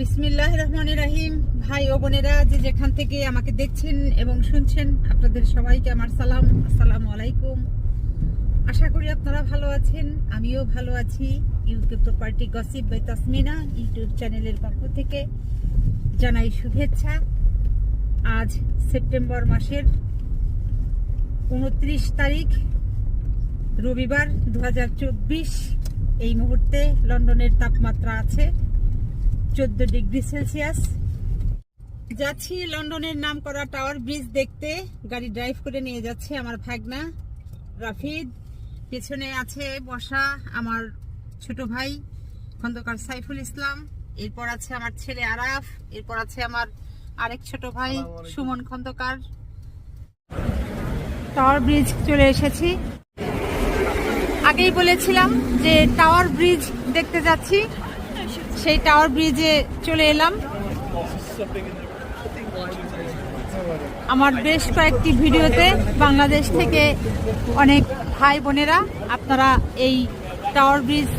বিসমিল্লাহির রহমানির রহিম। ভাই ও বোনেরা যে যেখান থেকে আমাকে দেখছেন এবং শুনছেন, আপনাদের সবাইকে আমার সালাম, আসসালামু আলাইকুম। আশা করি আপনারা ভালো আছেন, আমিও ভালো আছি। YouTube property gossip by Tasmina YouTube চ্যানেলের পক্ষ থেকে জানাই শুভেচ্ছা। আজ সেপ্টেম্বর মাসের 29 তারিখ রবিবার 2024। এই মুহূর্তে লন্ডনের তাপমাত্রা আছে 14 ডিগ্রি সেলসিয়াস। যাচ্ছি লন্ডনের নাম করা টাওয়ার ব্রিজ দেখতে। গাড়ি ড্রাইভ করে নিয়ে যাচ্ছে আমার ভাগনা রাফিদ। পেছনে আছে বসা আমার ছোট ভাই খন্দকার সাইফুল ইসলাম। এরপর আছে আমার ছেলে আরাফ। এরপর আছে আমার আরেক ছোট ভাই সুমন খন্দকার। টাওয়ার ব্রিজ চলে এসেছি। আগেই বলেছিলাম যে টাওয়ার ব্রিজ দেখতে যাচ্ছি, সেই টাওয়ার ব্রিজে চলে এলাম। আমার বেশ কয়েকটি ভিডিওতে বাংলাদেশ থেকে অনেক ভাই বোনেরা আপনারা এই টাওয়ার ব্রিজ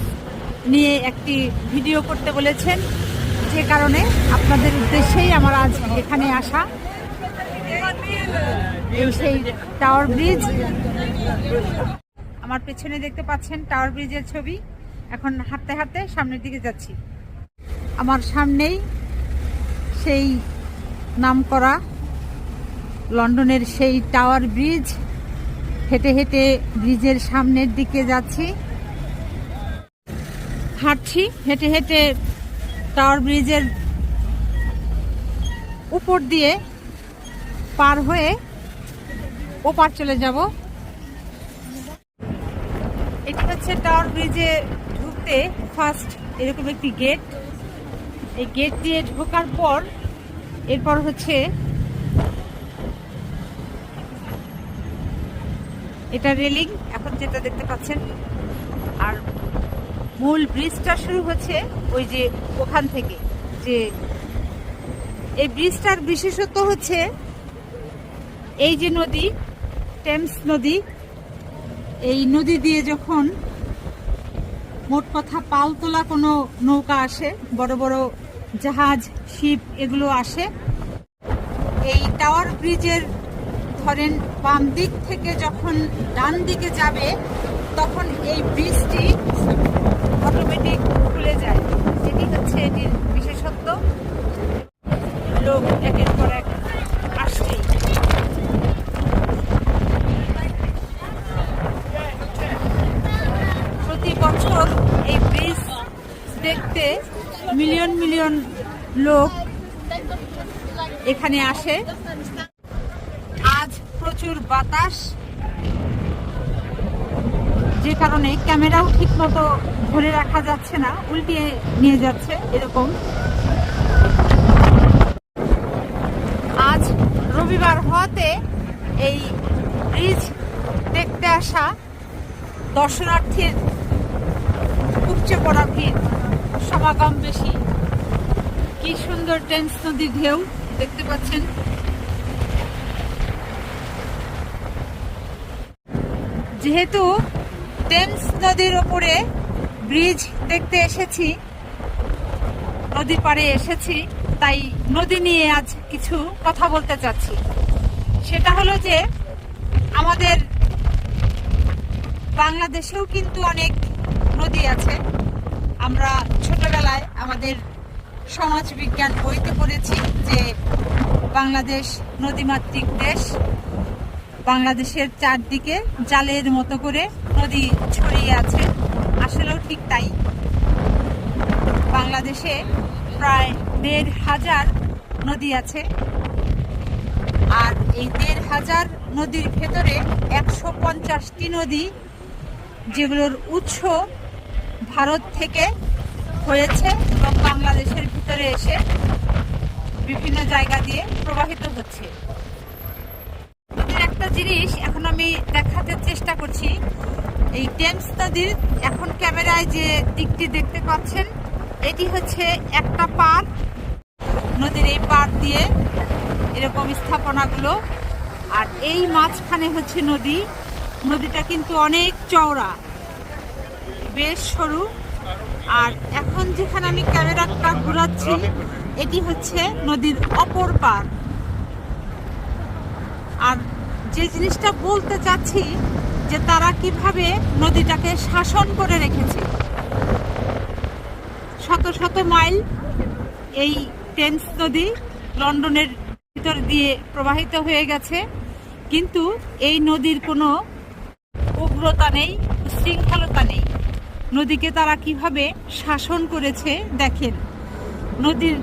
নিয়ে একটি ভিডিও করতে বলেছেন, যে কারণে আপনাদের উদ্দেশ্যেই আমার আজ এখানে আসা। এই সেই টাওয়ার ব্রিজ, আমার পেছনে দেখতে পাচ্ছেন টাওয়ার ব্রিজের ছবি। এখন হাঁটতে হাঁটতে সামনের দিকে যাচ্ছি। আমার সামনেই সেই নামকরা লন্ডনের সেই টাওয়ার ব্রিজ। হেঁটে হেঁটে ব্রিজের সামনের দিকে যাচ্ছি, হাঁটছি। হেঁটে হেঁটে টাওয়ার ব্রিজের উপর দিয়ে পার হয়ে ওপার চলে যাব। এটি হচ্ছে টাওয়ার ব্রিজে ঢুকতে ফার্স্ট এরকম একটি গেট। এই গেট দিয়ে ঢোকার পর এরপর হচ্ছে এটা রেলিং, এখন যেটা দেখতে পাচ্ছেন। আর মূল ব্রিজটা শুরু হচ্ছে ওই যে ওখান থেকে। যে এই ব্রিজটার বিশেষত্ব হচ্ছে এই যে নদী, টেমস নদী, এই নদী দিয়ে যখন মোট কথা পাল তোলা কোনো নৌকা আসে, বড় বড় জাহাজ, শিপ, এগুলো আসে, এই টাওয়ার ব্রিজের ধরেন বাম দিক থেকে যখন ডান দিকে যাবে তখন এই ব্রিজটি অটোমেটিক খুলে যায়। এটি হচ্ছে এটির বিশেষত্ব। লোক একের পর এক আসছেই। প্রতি বছর এই ব্রিজ দেখতে মিলিয়ন মিলিয়ন লোক এখানে আসে। আজ প্রচুর বাতাস, যে কারণে ক্যামেরাও ঠিক মতো ধরে রাখা যাচ্ছে না, উল্টিয়ে নিয়ে যাচ্ছে এরকম। আজ রবিবার হওয়াতে এই ব্রিজ দেখতে আসা দর্শনার্থীর উপচে পড়া ভিড়, সমাগম বেশি। কি সুন্দর টেমস নদীর ঢেউ দেখতে পাচ্ছেন। যেহেতু টেমস নদীর ওপরে ব্রিজ দেখতে এসেছি, নদীর পাড়ে এসেছি, তাই নদী নিয়ে আজ কিছু কথা বলতে চাচ্ছি। সেটা হলো যে আমাদের বাংলাদেশেও কিন্তু অনেক নদী আছে। আমরা ছোটবেলায় আমাদের সমাজ বিজ্ঞান বইতে পড়েছি যে বাংলাদেশ নদীমাতৃক দেশ। বাংলাদেশের চারদিকে জালের মতো করে নদী ছড়িয়ে আছে। আসলেও ঠিক তাই। বাংলাদেশে প্রায় ১৫০০ নদী আছে। আর এই ১৫০০ নদীর ভেতরে ১৫০টি নদী, যেগুলোর উৎস ভারত থেকে হয়েছে এবং বাংলাদেশের ভিতরে এসে বিভিন্ন জায়গা দিয়ে প্রবাহিত হচ্ছে। একটা জিনিস এখন আমি দেখাতে চেষ্টা করছি। এই টেমস নদীর এখন ক্যামেরায় যে দিকটি দেখতে পাচ্ছেন, এটি হচ্ছে একটা পার। নদীর এই পার দিয়ে এরকম স্থাপনাগুলো, আর এই মাঝখানে হচ্ছে নদী। নদীটা কিন্তু অনেক চওড়া, বেশ সরু, আর এখন যেখানে আমি ক্যামেরাটা ঘোরাচ্ছি এটি হচ্ছে নদীর অপর পার। আর যে জিনিসটা বলতে চাচ্ছি যে তারা কিভাবে নদীটাকে শাসন করে রেখেছে। শত শত মাইল এই টেমস নদী লন্ডনের ভিতর দিয়ে প্রবাহিত হয়ে গেছে, কিন্তু এই নদীর কোনো উগ্রতা নেই, উচ্ছৃঙ্খলতা নেই। নদীকে তারা কিভাবে শাসন করেছে দেখেন। নদীর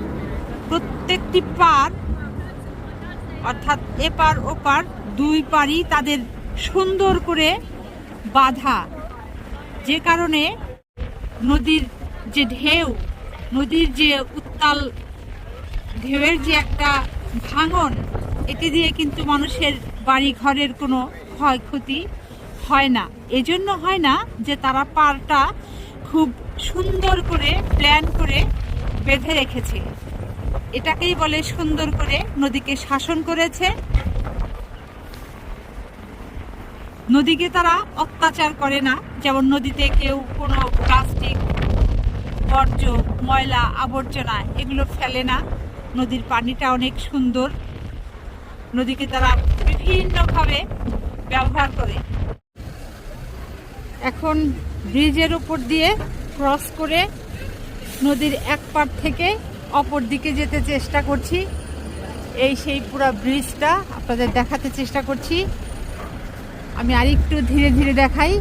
প্রত্যেকটি পার অর্থাৎ এপার ওপার দুই পারই তাদের সুন্দর করে বাঁধা, যে কারণে নদীর যে ঢেউ, নদীর যে উত্তাল ঢেউয়ের যে একটা ভাঙন, এটি দিয়ে কিন্তু মানুষের বাড়ি ঘরের কোনো ক্ষয়ক্ষতি হয় না। এজন্য হয় না যে তারা পাড়টা খুব সুন্দর করে প্ল্যান করে বেঁধে রেখেছে। এটাকেই বলে সুন্দর করে নদীকে শাসন করেছে। নদীকে তারা অত্যাচার করে না, যেমন নদীতে কেউ কোনো প্লাস্টিক, বর্জ্য, ময়লা, আবর্জনা এগুলো ফেলে না। নদীর পানিটা অনেক সুন্দর, নদীকে তারা বিভিন্নভাবে ব্যবহার করে। এখন ব্রিজের উপর দিয়ে ক্রস করে নদীর এক পার থেকে অপর দিকে যেতে চেষ্টা করছি। এই সেই পুরো ব্রিজটা আপনাদের দেখাতে চেষ্টা করছি। আমি আরেকটু ধীরে ধীরে দেখাই।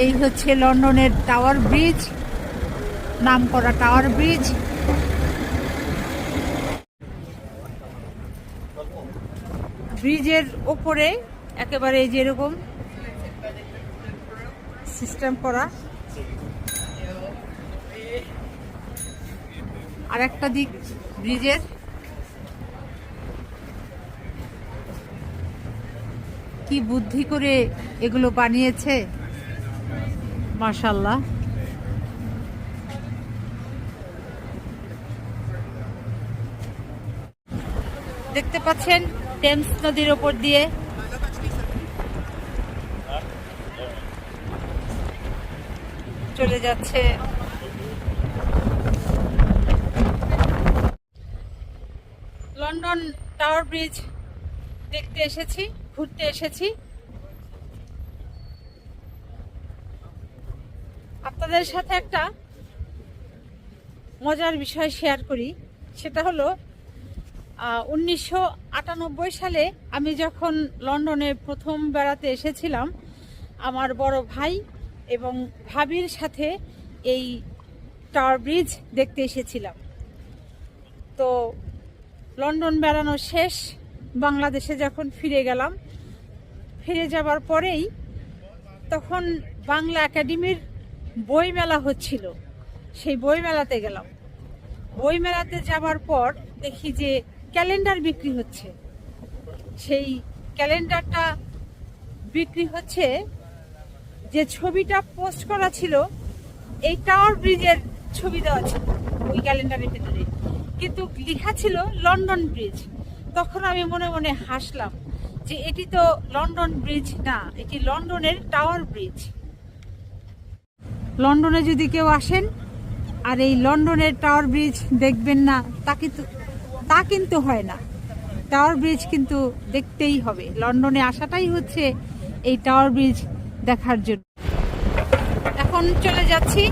এই হচ্ছে লন্ডনের টাওয়ার ব্রিজ, নামকরা টাওয়ার ব্রিজ। ব্রিজের ওপরে একেবারে যেরকম সিস্টেম করা, আর একটা দিক ব্রিজের কি বুদ্ধি করে এগুলো বানিয়েছে, মাশাআল্লাহ। দেখতে পাচ্ছেন টেমস নদীর ওপর দিয়ে চলে যাচ্ছে লন্ডন টাওয়ার ব্রিজ। দেখতে এসেছি, ঘুরতে এসেছি। আপনাদের সাথে একটা মজার বিষয় শেয়ার করি। সেটা হলো 1998 সালে আমি যখন লন্ডনে প্রথম বেড়াতে এসেছিলাম, আমার বড় ভাই এবং ভাবির সাথে এই টাওয়ার ব্রিজ দেখতে এসেছিলাম। তো লন্ডন বেড়ানো শেষ, বাংলাদেশে যখন ফিরে গেলাম, ফিরে যাবার পরেই তখন বাংলা একাডেমির বই মেলা হচ্ছিল। সেই বই মেলাতে গেলাম। বই মেলাতে যাবার পর দেখি যে ক্যালেন্ডার বিক্রি হচ্ছে। সেই ক্যালেন্ডারটা বিক্রি হচ্ছে, যে ছবিটা পোস্ট করা ছিল এই টাওয়ার ব্রিজের ছবি দেওয়া ছিল ওই ক্যালেন্ডারের ভিতরে, কিন্তু লেখা ছিল লন্ডন ব্রিজ। তখন আমি মনে মনে হাসলাম যে এটি তো লন্ডন ব্রিজ না, এটি লন্ডনের টাওয়ার ব্রিজ। লন্ডনে যদি কেউ আসেন আর এই লন্ডনের টাওয়ার ব্রিজ দেখবেন না তা কিন্তু হয় না। টাওয়ার ব্রিজ কিন্তু দেখতেই হবে। লন্ডনে আসাটাই হচ্ছে এই টাওয়ার ব্রিজ দেখার জন্য। এখন চলে যাচ্ছি।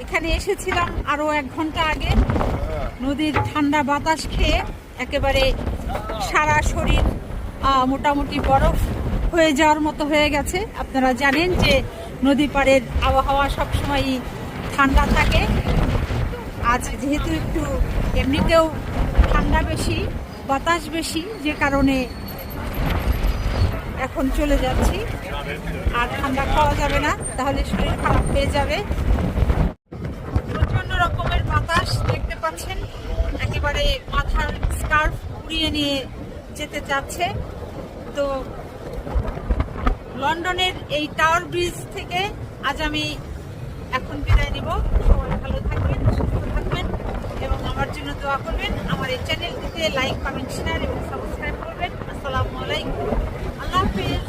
এখানে এসেছিলাম আরো 1 ঘন্টা আগে। নদীর ঠান্ডা বাতাস খেয়ে একেবারে সারা শরীর মোটামুটি বরফ হয়ে যাওয়ার মতো হয়ে গেছে। আপনারা জানেন যে নদী পাড়ের আবহাওয়া সবসময়ই ঠান্ডা থাকে। আজ যেহেতু একটু এমনিতেও ঠান্ডা বেশি, বাতাস বেশি, যে কারণে এখন চলে যাচ্ছি। আর ঠান্ডা খাওয়া যাবে না, তাহলে শরীর খারাপ হয়ে যাবে। প্রচন্ড রকমের বাতাস দেখতে পাচ্ছেন, একেবারে মাথার স্কার্ফ উড়িয়ে নিয়ে যেতে চাচ্ছে। তো লন্ডনের এই টাওয়ার ব্রিজ থেকে আজ আমি এখন বিদায় নিব। সবাই ভালো থাকবেন, সুস্থ থাকবেন এবং আমার জন্য দোয়া করবেন। আমার এই চ্যানেলটিতে লাইক, কমেন্ট, শেয়ার এবং সাবস্ক্রাইব করবেন। আসসালামু আলাইকুম, আল্লাহ হাফেজ।